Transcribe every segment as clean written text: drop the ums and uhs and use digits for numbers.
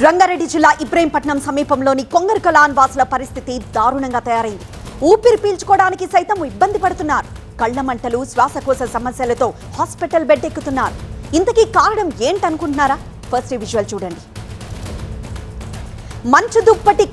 రంగారెడ్డి జిల్లా ఇబ్రహీంపట్నం సమీపంలోని కొంగర్కలాన్ వాసుల పరిస్థితి దారుణంగా తయారైంది. ఊపిరి పీల్చుకోవడానికి సైతం ఇబ్బంది పడుతున్నారు. కళ్ల మంటలు, శ్వాసకోశ సమస్యలతో హాస్పిటల్ బెడ్ ఎక్కుతున్నారు. ఇంతకీ కారణం ఏంటనుకుంటున్నారా? ఫస్ట్ విజువల్ చూడండి. మంచు దుప్పటి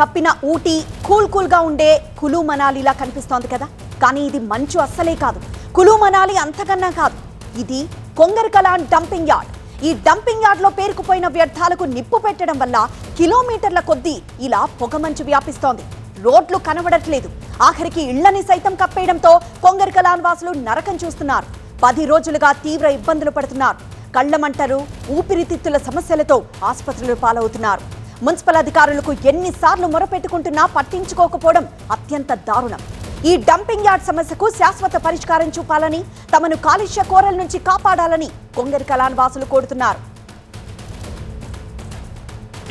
కప్పిన ఊటీ కూల్ గా ఉండే కులు మనాలిలా కనిపిస్తోంది కదా. కానీ ఇది మంచు అస్సలే కాదు. కులు మనాలి అంతకన్నా కాదు. ఇది కొంగర్కలాన్ డంపింగ్ యార్డ్. ఈ డంపింగ్ యార్డ్ లో పేరుకుపోయిన వ్యర్థాలకు నిప్పు పెట్టడం వల్ల కిలోమీటర్ల కొద్దీ ఇలా పొగమంచు వ్యాపిస్తోంది. రోడ్లు కనబడట్లేదు. ఆఖరికి ఇళ్లని సైతం కప్పేయడంతో కొంగర్కలాన్ వాసులు నరకం చూస్తున్నారు. 10 రోజులుగా తీవ్ర ఇబ్బందులు పడుతున్నారు. కళ్ల మంటలు, ఊపిరితిత్తుల సమస్యలతో ఆసుపత్రులు పాలవుతున్నారు. మున్సిపల్ అధికారులకు ఎన్నిసార్లు మొరపెట్టుకుంటున్నా పట్టించుకోకపోవడం అత్యంత దారుణం. ఈ డంపింగ్ యార్డ్ సమస్యకు శాశ్వత పరిష్కారం చూపాలని, తమను కాలుష్య కోరల నుంచి కాపాడాలని కొంగర్కలాన్ వాసులు కోరుతున్నారు.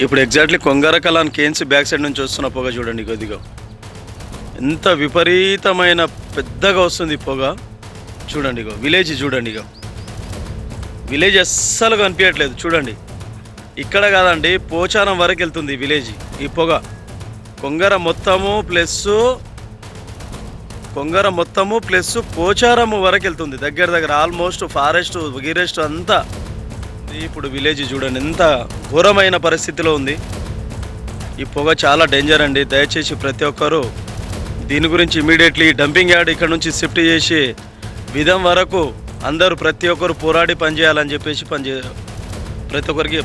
ఇప్పుడు ఎగ్జాక్ట్లీ కొంగర్కలాన్ కేన్స్ బ్యాక్ సైడ్ నుంచి వస్తున్న పొగ చూడండి. కొద్దిగా ఎంత విపరీతమైన పెద్దగా వస్తుంది పొగ చూడండి. విలేజ్ చూడండి. విలేజ్ అస్సలు కనిపించట్లేదు చూడండి. ఇక్కడ కాదండి, పోచారం వరకు వెళ్తుంది విలేజ్. ఈ పొగ కొంగర మొత్తము ప్లస్ పోచారము వరకు వెళ్తుంది. దగ్గర ఆల్మోస్ట్ ఫారెస్ట్ గిరెస్ట్ అంతా. ఇప్పుడు విలేజ్ చూడండి ఎంత ఘోరమైన పరిస్థితిలో ఉంది. ఈ పొగ చాలా డేంజర్ అండి. దయచేసి ప్రతి ఒక్కరూ దీని గురించి ఇమీడియట్లీ డంపింగ్ యార్డ్ ఇక్కడ నుంచి షిఫ్ట్ చేసి విధం వరకు అందరూ ప్రతి ఒక్కరు పోరాడి పనిచేయాలని చెప్పేసి ప్రతి ఒక్కరికి.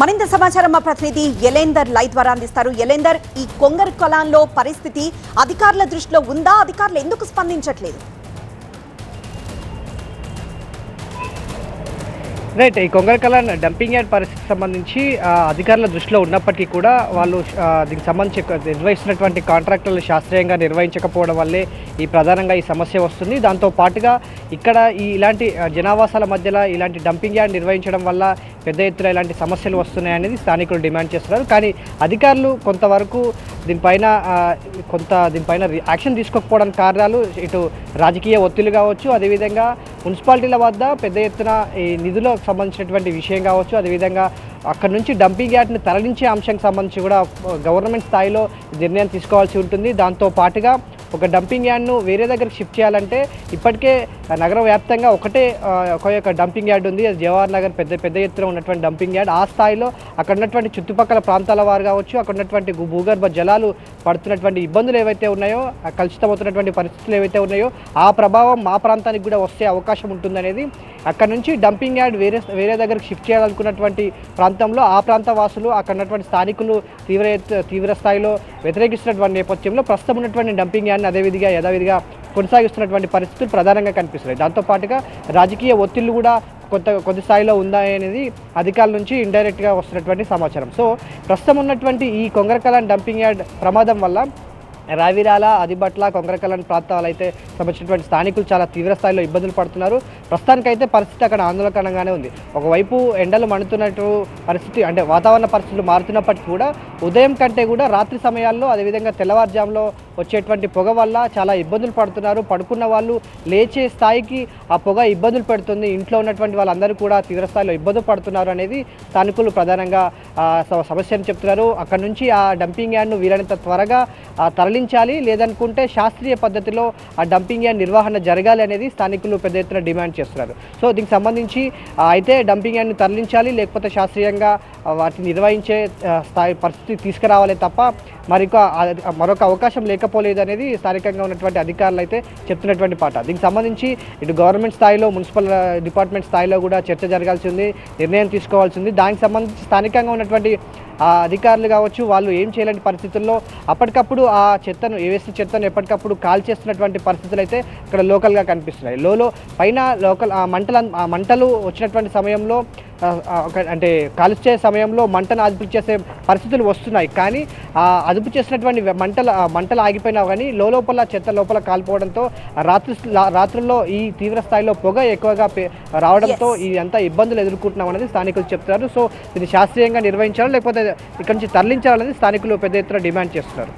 మరింత సమాచారం మా ప్రతినిధి యలేందర్ లైవ్ ద్వారా అందిస్తారు. యలేందర్, ఈ కొంగర్కలాన్ లో పరిస్థితి అధికారుల దృష్టిలో ఉందా? అధికారులు ఎందుకు స్పందించట్లేదు? రైట్, ఈ కొంగర్కలాన్ డంపింగ్ యార్డ్ పరిస్థితికి సంబంధించి అధికారుల దృష్టిలో ఉన్నప్పటికీ కూడా వాళ్ళు దీనికి సంబంధించి నిర్వహిస్తున్నటువంటి కాంట్రాక్టర్లు శాస్త్రీయంగా నిర్వహించకపోవడం వల్లే ఈ ప్రధానంగా ఈ సమస్య వస్తుంది. దాంతో పాటుగా ఇక్కడ ఇలాంటి జనావాసాల మధ్యలో ఇలాంటి డంపింగ్ యార్డ్ నిర్వహించడం వల్ల పెద్ద ఎత్తున ఇలాంటి సమస్యలు వస్తున్నాయనేది స్థానికులు డిమాండ్ చేస్తున్నారు. కానీ అధికారులు కొంతవరకు దీనిపైన యాక్షన్ తీసుకోకపోవడానికి కారణాలు ఇటు రాజకీయ ఒత్తిళ్లు కావచ్చు, అదేవిధంగా మున్సిపాలిటీల వద్ద పెద్ద ఎత్తున ఈ నిధులకు సంబంధించినటువంటి విషయం కావచ్చు, అదేవిధంగా అక్కడ నుంచి డంపింగ్ యార్డ్ని తరలించే అంశానికి సంబంధించి కూడా గవర్నమెంట్ స్థాయిలో నిర్ణయం తీసుకోవాల్సి ఉంటుంది. దాంతో పాటుగా ఒక డంపింగ్ యార్డ్ను వేరే దగ్గరికి షిఫ్ట్ చేయాలంటే ఇప్పటికే నగర వ్యాప్తంగా ఒక డంపింగ్ యార్డ్ ఉంది. అది జవహర్ నగర్ పెద్ద ఎత్తున ఉన్నటువంటి డంపింగ్ యార్డ్. ఆ స్థాయిలో అక్కడ ఉన్నటువంటి చుట్టుపక్కల ప్రాంతాల వారు కావచ్చు, అక్కడ ఉన్నటువంటి భూగర్భ జలాలు పడుతున్నటువంటి ఇబ్బందులు ఏవైతే ఉన్నాయో, కలుషితమవుతున్నటువంటి పరిస్థితులు ఏవైతే ఉన్నాయో ఆ ప్రభావం మా ప్రాంతానికి కూడా వస్తే అవకాశం ఉంటుందనేది అక్కడ నుంచి డంపింగ్ యార్డ్ వేరే దగ్గరికి షిఫ్ట్ చేయాలనుకున్నటువంటి ప్రాంతంలో ఆ ప్రాంత వాసులు, అక్కడ ఉన్నటువంటి స్థానికులు తీవ్ర స్థాయిలో వ్యతిరేకిస్తున్నటువంటి నేపథ్యంలో ప్రస్తుతం ఉన్నటువంటి డంపింగ్ యార్డ్ని యథావిధిగా కొనసాగిస్తున్నటువంటి పరిస్థితులు ప్రధానంగా కనిపిస్తున్నాయి. దాంతోపాటుగా రాజకీయ ఒత్తిళ్లు కూడా కొద్ది స్థాయిలో ఉందా అనేది అధికారుల నుంచి ఇండైరెక్ట్గా వస్తున్నటువంటి సమాచారం. సో ప్రస్తుతం ఉన్నటువంటి ఈ కొంగర్కలాన్ డంపింగ్ యార్డ్ ప్రమాదం వల్ల రావిరాల, ఆదిబట్ల, కొంగర్కలాన్ ప్రాంతాలు అయితే సంబంధించినటువంటి స్థానికులు చాలా తీవ్ర స్థాయిలో ఇబ్బందులు పడుతున్నారు. ప్రస్తుతానికైతే పరిస్థితి అక్కడ ఆందోళనకరంగానే ఉంది. ఒకవైపు ఎండలు మండుతున్నట్టు పరిస్థితి, అంటే వాతావరణ పరిస్థితులు మారుతున్నప్పటికీ కూడా ఉదయం కంటే కూడా రాత్రి సమయాల్లో, అదేవిధంగా తెల్లవారుజాములో వచ్చేటువంటి పొగ వల్ల చాలా ఇబ్బందులు పడుతున్నారు. పడుకున్న వాళ్ళు లేచే స్థాయికి ఆ పొగ ఇబ్బందులు పెడుతుంది. ఇంట్లో ఉన్నటువంటి వాళ్ళందరూ కూడా తీవ్ర స్థాయిలో ఇబ్బందులు పడుతున్నారు అనేది స్థానికులు ప్రధానంగా సమస్యను చెప్తున్నారు. అక్కడ నుంచి ఆ డంపింగ్ యార్డ్ను వీలైనంత త్వరగా తరలించాలి, లేదనుకుంటే శాస్త్రీయ పద్ధతిలో ఆ డంపింగ్ యార్డ్ నిర్వహణ జరగాలి అనేది స్థానికులు పెద్ద ఎత్తున డిమాండ్ చేస్తున్నారు. సో దీనికి సంబంధించి అయితే డంపింగ్ యార్డ్ని తరలించాలి, లేకపోతే శాస్త్రీయంగా వాటిని నిర్వహించే స్థాయి పరిస్థితి తీసుకురావాలి తప్ప మరొక అవకాశం లేకపోలేదు అనేది స్థానికంగా ఉన్నటువంటి అధికారులు అయితే చెప్తున్నటువంటి పాట. దీనికి సంబంధించి ఇటు గవర్నమెంట్ స్థాయిలో, మున్సిపల్ డిపార్ట్మెంట్ స్థాయిలో కూడా చర్చ జరగాల్సి ఉంది, నిర్ణయం తీసుకోవాల్సి ఉంది. దానికి సంబంధించి స్థానికంగా ఉన్నటువంటి అధికారులు కావచ్చు, వాళ్ళు ఏం చేయలేని పరిస్థితుల్లో అప్పటికప్పుడు ఆ వేస్ట్ చెత్తను ఎప్పటికప్పుడు కాల్ చేస్తున్నటువంటి పరిస్థితులు అయితే ఇక్కడ లోకల్గా కనిపిస్తున్నాయి. పైన మంటలు వచ్చినటువంటి సమయంలో, అంటే కాల్చే సమయంలో మంటను అదుపు చేసే పరిస్థితులు వస్తున్నాయి. కానీ అదుపు చేసినటువంటి మంటలు ఆగిపోయినా కానీ లోపల చెత్త లోపల కాలిపోవడంతో రాత్రుల్లో ఈ తీవ్ర స్థాయిలో పొగ ఎక్కువగా రావడంతో ఇదంతా ఇబ్బందులు ఎదుర్కొంటున్నాం అనేది స్థానికులు చెప్తున్నారు. సో ఇది శాస్త్రీయంగా నిర్వహించాలి, లేకపోతే ఇక్కడి నుంచి తరలించాలనేది స్థానికులు పెద్ద ఎత్తున డిమాండ్ చేస్తున్నారు.